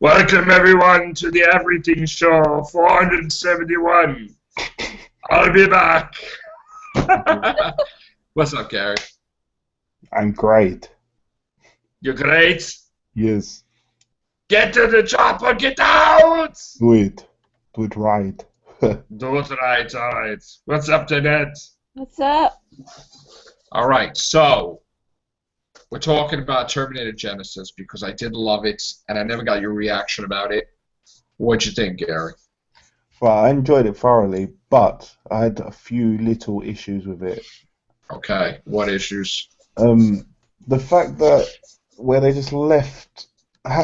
Welcome everyone to the Everything Show 471. I'll be back. What's up, Gary? I'm great. You're great. Yes. Get to the chopper, get out! Do it. Do it right. Do it right, all right. What's up, Danette? What's up? All right, so we're talking about Terminator Genesis because I did love it, and I never got your reaction about it. What'd you think, Gary? Well, I enjoyed it thoroughly, but I had a few little issues with it. Okay, what issues? The fact that where they just left,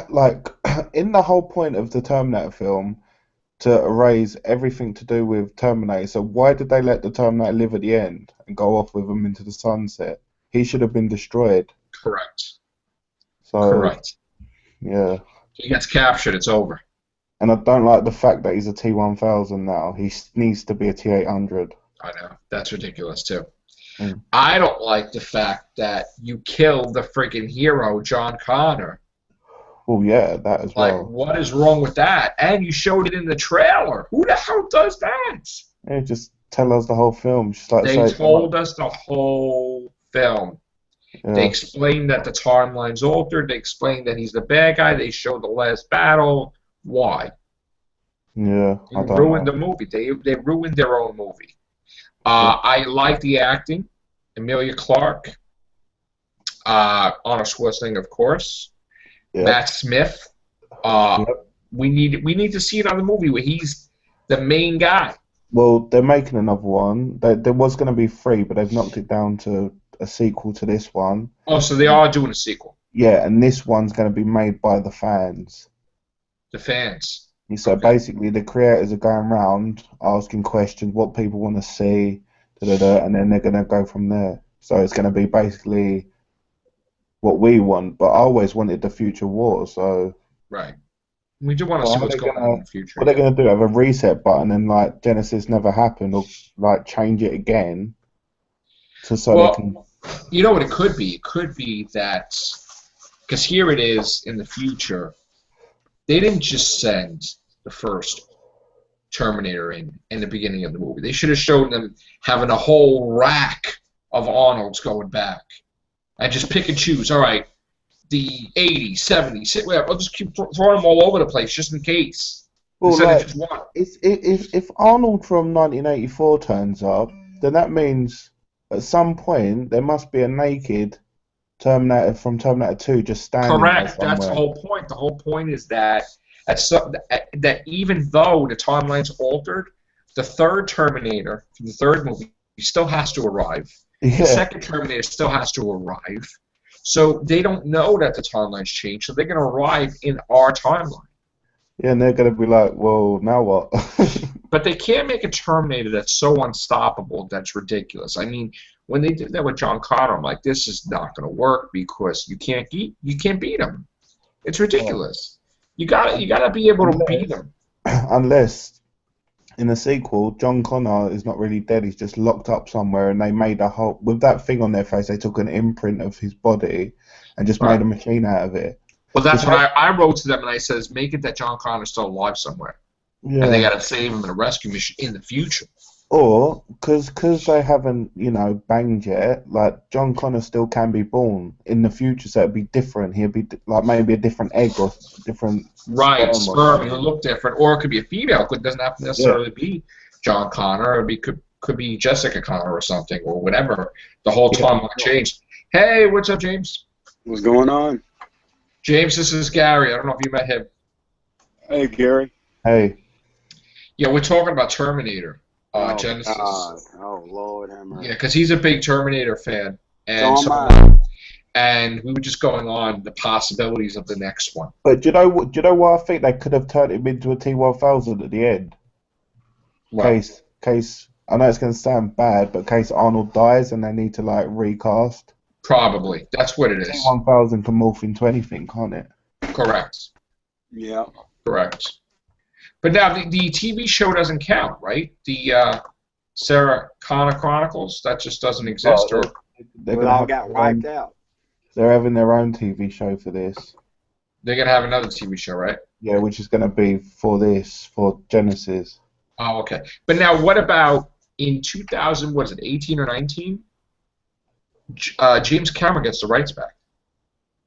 like, in the whole point of the Terminator film, to erase everything to do with Terminator. So why did they let the Terminator live at the end and go off with him into the sunset? He should have been destroyed. Correct. So, Correct. Yeah. He gets captured, it's over. And I don't like the fact that he's a T-1000 now. He needs to be a T-800. I know. That's ridiculous, too. Mm. I don't like the fact that you killed the freaking hero, John Connor. Oh, yeah, that as well. Like, what is wrong with that? And you showed it in the trailer. Who the hell does that? Yeah, just tell us the whole film. Just like They told us the whole film. Yeah. They explained that the timeline's altered. They explained that he's the bad guy. They showed the last battle. Why? Yeah, They ruined the movie. They ruined their own movie. I like the acting. Emilia Clarke. Arnold Schwarzenegger, of course. Yep. Matt Smith. Yep. We need to see another movie where he's the main guy. Well, they're making another one. There was going to be 3, but they've knocked it down to a sequel to this one. Oh, so they are doing a sequel. Yeah, and this one's going to be made by the fans. The fans. So basically, the creators are going around asking questions, what people want to see, and then they're going to go from there. So it's going to be basically what we want, but I always wanted the future war, so... Right. We do want to see what's going on in the future. What are they going to do? Have a reset button and, like, Genesis never happened, or, like, change it again? They can... You know what it could be? It could be that... Because here it is in the future. They didn't just send the first Terminator in the beginning of the movie. They should have shown them having a whole rack of Arnolds going back. And just pick and choose. All right, the 80s, 70s, whatever. I'll just keep throwing them all over the place just in case. Well, Instead like, of just one. if Arnold from 1984 turns up, then that means at some point there must be a naked Terminator from Terminator 2 just standing there Correct. That's the whole point. The whole point is that that even though the timeline's altered, the third Terminator from the third movie still has to arrive. Yeah. The second Terminator still has to arrive. So they don't know that the timeline's changed, so they're going to arrive in our timeline. Yeah, and they're going to be like, well, now what? But they can't make a Terminator that's so unstoppable that's ridiculous. I mean, when they did that with John Connor, I'm like, this is not going to work because you can't beat him. It's ridiculous. You gotta be able to beat him. Unless in the sequel, John Connor is not really dead. He's just locked up somewhere, and they made a whole with that thing on their face. They took an imprint of his body and just made a machine out of it. Well, that's what I wrote to them, and I says, make it that John Connor's still alive somewhere, and they got to save him in a rescue mission in the future. Or because they haven't banged yet, like John Connor still can be born in the future, so it'd be different. He'd be like maybe a different egg or different sperm. It'll look different, or it could be a female. It doesn't have to necessarily be John Connor. It could be Jessica Connor or something or whatever. The whole timeline changed. Hey, what's up, James? What's going on? James, this is Gary. I don't know if you met him. Hey, Gary. Hey. Yeah, we're talking about Terminator. Genesis. God. Oh, Lord have mercy. Yeah, because he's a big Terminator fan. And we were just going on the possibilities of the next one. But do you know what I think they could have turned him into a T-1000 at the end? Case I know it's going to sound bad, but case Arnold dies and they need to like recast. Probably. That's what it is. T-1000 can morph into anything, can't it? Correct. Yeah. Correct. But now the TV show doesn't count, right? The Sarah Connor Chronicles, that just doesn't exist. They all got wiped out. They're having their own TV show for this. They're gonna have another TV show, right? Yeah, which is going to be for Genesis. Oh, okay. But now, what about in 2000? Was it 18 or 19? James Cameron gets the rights back.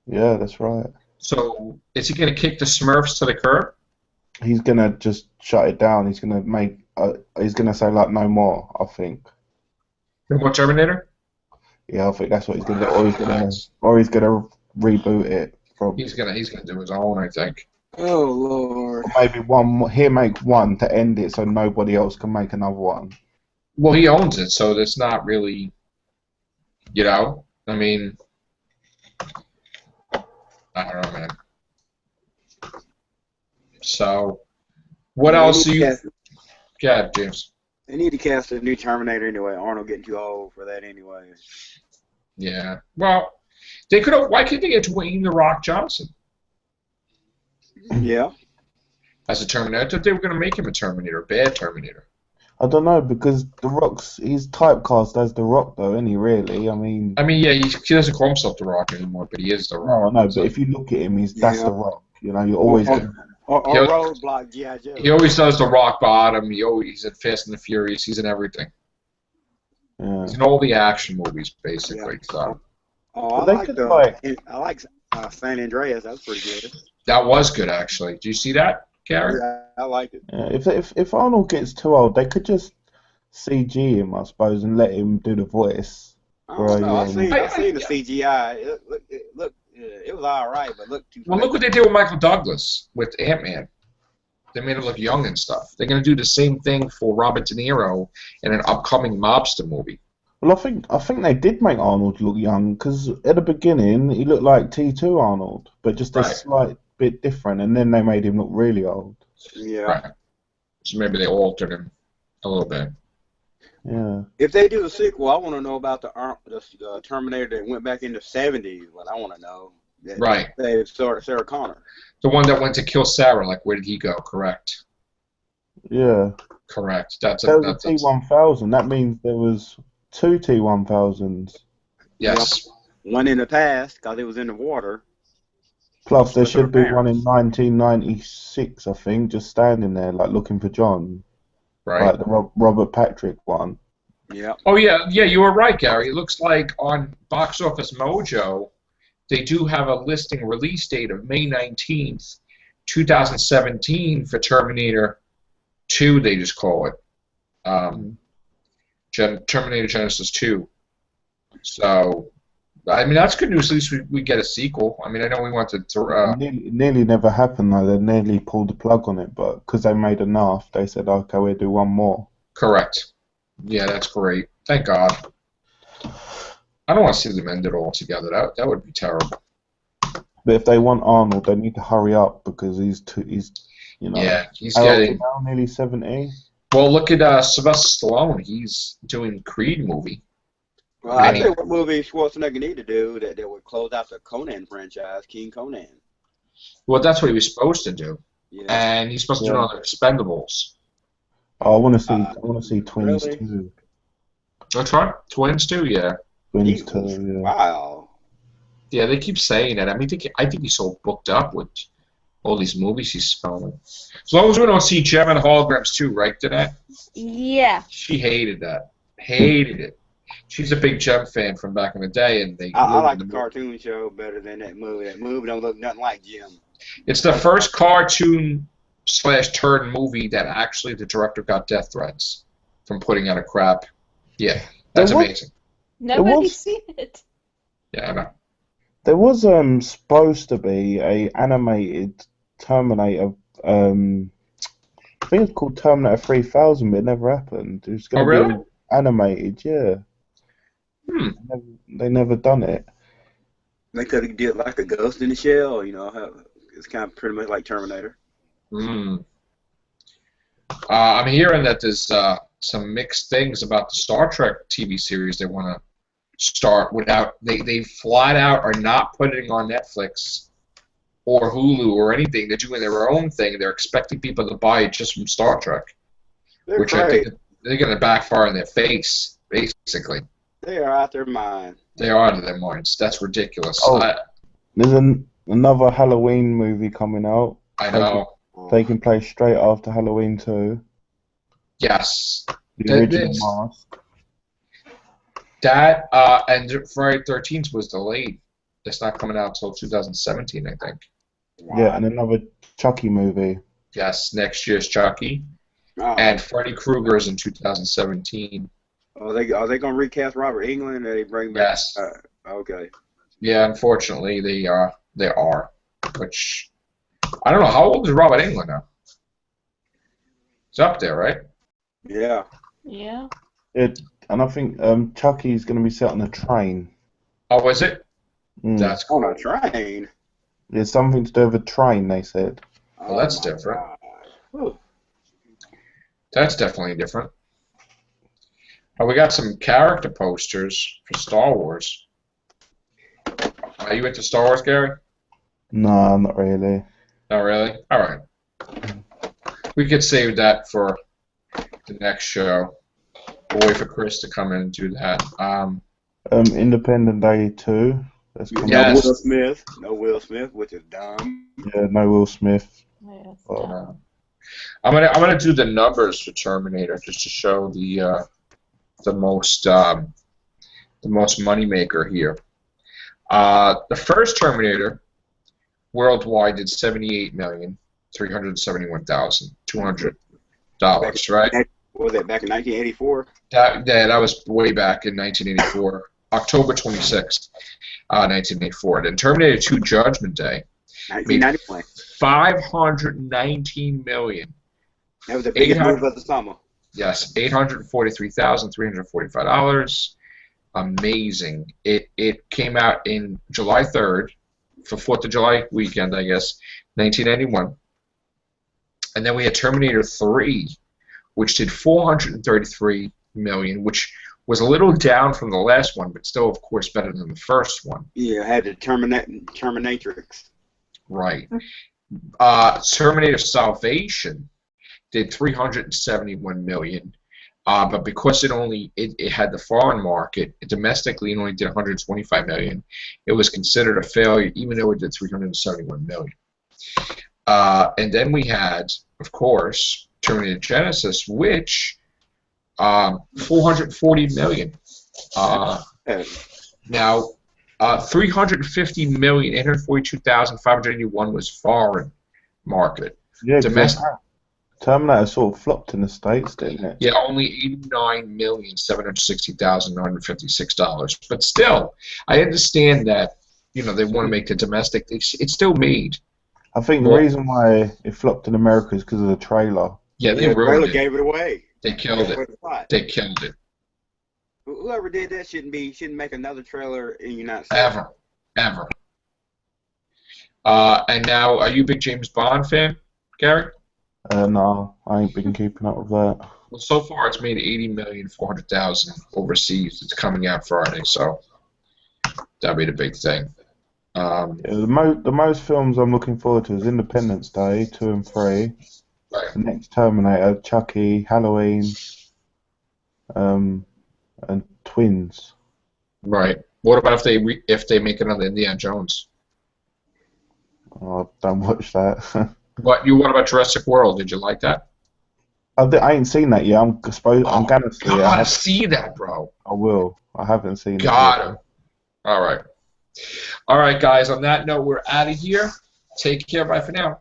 Yeah, that's right. So is he gonna kick the Smurfs to the curb? He's going to just shut it down. He's going to he's going to say, like, no more, I think. No more Terminator? Yeah, I think that's what he's going to do. Or he's going to reboot it from. He's gonna do his own, I think. Oh Lord. Or maybe one. He'll make one to end it, so nobody else can make another one. Well, he owns it, so it's not really, I mean, I don't know, man. So, what else do you? Yeah, James. They need to cast a new Terminator anyway. Arnold getting too old for that anyway. Yeah. Well, they could. Why can't they get Dwayne the Rock Johnson Yeah. as a Terminator? I thought they were going to make him a Terminator, a bad Terminator. I don't know, because he's typecast as The Rock, though, isn't he, really? I mean, Yeah, he doesn't call himself the Rock anymore, but he is the Rock. no, but if you look at him, that's The Rock. You're always Or Roadblock G.I. Joe. He always does the rock bottom. He's in Fast and the Furious. He's in everything. Yeah. He's in all the action movies, basically. Yeah. So Oh, But I they like could, I like San Andreas. That was pretty good. that was good, actually. Do you see that, Gary? Yeah, I liked it. if Arnold gets too old, they could just CG him, I suppose, and let him do the voice. I don't know. I seen I- the CGI. It was all right, but looked too. Well, look what they did with Michael Douglas with Ant-Man. They made him look young and stuff. They're going to do the same thing for Robert De Niro in an upcoming mobster movie. Well, I think they did make Arnold look young, because at the beginning he looked like T2 Arnold, but just a Right. slight bit different, and then they made him look really old. Yeah. Right. So maybe they altered him a little bit. Yeah. If they do a sequel, I want to know about the Terminator that went back in the '70s. What I want to know. Right. They Sarah Connor. The one that went to kill Sarah, like, where did he go? Correct. Yeah. Correct. That was a T1000. That means there was two T1000s. Yes. One in the past because it was in the water. Plus, there With should be her one in 1996, I think, just standing there, like, looking for John. Right. Like the Robert Patrick one. Yeah. Oh, yeah, you were right, Gary. It looks like on Box Office Mojo, they do have a listing release date of May 19th, 2017 for Terminator 2, they just call it. Terminator Genesis 2. So, that's good news. At least we get a sequel. I know we wanted to... It nearly never happened, though. They nearly pulled the plug on it, but because they made enough, they said, okay, we'll do one more. Correct. Yeah, that's great. Thank God. I don't want to see them end it all together. That would be terrible. But if they want Arnold, they need to hurry up, because he's Yeah, he's how old is he getting... now, nearly 70. Well, look at Sylvester Stallone. He's doing Creed movie. Well, I tell you what movie Schwarzenegger need to do that would close out the Conan franchise, King Conan. Well, that's what he was supposed to do. Yeah. And he's supposed to do another Expendables. Oh, I want to see Twins really? too. That's right. Twins too, yeah. Twins too, yeah. Wow. Yeah, they keep saying it. I think he's so booked up with all these movies he's filming. As long as we don't see Gem and Holograms too, right, Danette? Yeah. She hated that. Hated it. She's a big Gem fan from back in the day, and I like the cartoon show better than that movie. That movie don't look nothing like Jim. It's the first cartoon/turn movie that actually the director got death threats from putting out a crap. Yeah, that's amazing. Nobody's seen it. Yeah, I know. There was supposed to be a animated Terminator. I think it's called Terminator 3000, but it never happened. It was going to really? be animated, yeah. They never done it. They could have did like a Ghost in the Shell, it's kind of pretty much like Terminator. I'm hearing that there's some mixed things about the Star Trek TV series they want to start without. They flat out are not putting it on Netflix or Hulu or anything. They're doing their own thing. They're expecting people to buy it just from Star Trek, which I think they're going to backfire in their face, basically. They are out their mind. They are out of their minds. That's ridiculous. Oh, there's Another Halloween movie coming out. I know. Taking place straight after Halloween 2. Yes. The original mask. That and Friday the 13th was delayed. It's not coming out till 2017, I think. Wow. Yeah, and another Chucky movie. Yes, next year's Chucky. Oh. And Freddy Krueger is in 2017. Are they gonna recast Robert Englund, or they bring back? Yes. Okay. Yeah, unfortunately they are. Which I don't know. How old is Robert Englund now? He's up there, right? Yeah. Yeah. And I think Chucky's going to be set on a train. Oh, is it? Mm. That's cool. On a train. It's something to do with a train, they said. Well, that's different. That's definitely different. Oh, we got some character posters for Star Wars. Are you into Star Wars, Gary? No, not really. Not really? All right. We could save that for the next show. We'll wait for Chris to come in and do that. Independent Day 2. That's coming Yes. No Will Smith. No Will Smith, which is dumb. Yeah, no Will Smith. Yeah, it's Oh. dumb. I'm gonna do the numbers for Terminator just to show the most moneymaker here. The first Terminator worldwide did $78,371,200, right? What was that, back in 1984? That was way back in 1984, October 26th, 1984. Then Terminator 2 Judgment Day 1991. $519 million. That was the biggest move of the summer. Yes, $843,345. Amazing. It came out in July 3rd for 4th of July weekend, I guess, 1991. And then we had Terminator 3, which did $433 million, which was a little down from the last one, but still, of course, better than the first one. Yeah, I had the Terminatrix. Right. Terminator Salvation did $371 million, but because it had the foreign market, domestically it only did $125 million. It was considered a failure, even though it did $371 million. And then we had, of course, Terminator Genesis, which $440 million. Now, 842,581 was foreign market. Yeah, Domestic. Terminator sort of flopped in the States, didn't it? Yeah, only $89,760,956. But still, I understand that they want to make the domestic. It's still made. I think the reason why it flopped in America is because of the trailer. Yeah, the trailer gave it away. They killed it. They killed it. Whoever did that shouldn't make another trailer in the United States. Ever. And now, are you a big James Bond fan, Gary? No, I ain't been keeping up with that. Well, so far it's made $80,400,000 overseas. It's coming out Friday, so that'll be the big thing. Yeah, the most films I'm looking forward to is Independence Day 2 and 3. Right. The next Terminator, Chucky, Halloween, and Twins. Right. What about if they make another Indiana Jones? Oh, don't watch that. What about Jurassic World? Did you like that? I ain't seen that yet. I'm gonna see it. Gotta see that, bro. I will. I haven't seen it. Got it. All right, guys. On that note, we're out of here. Take care. Bye for now.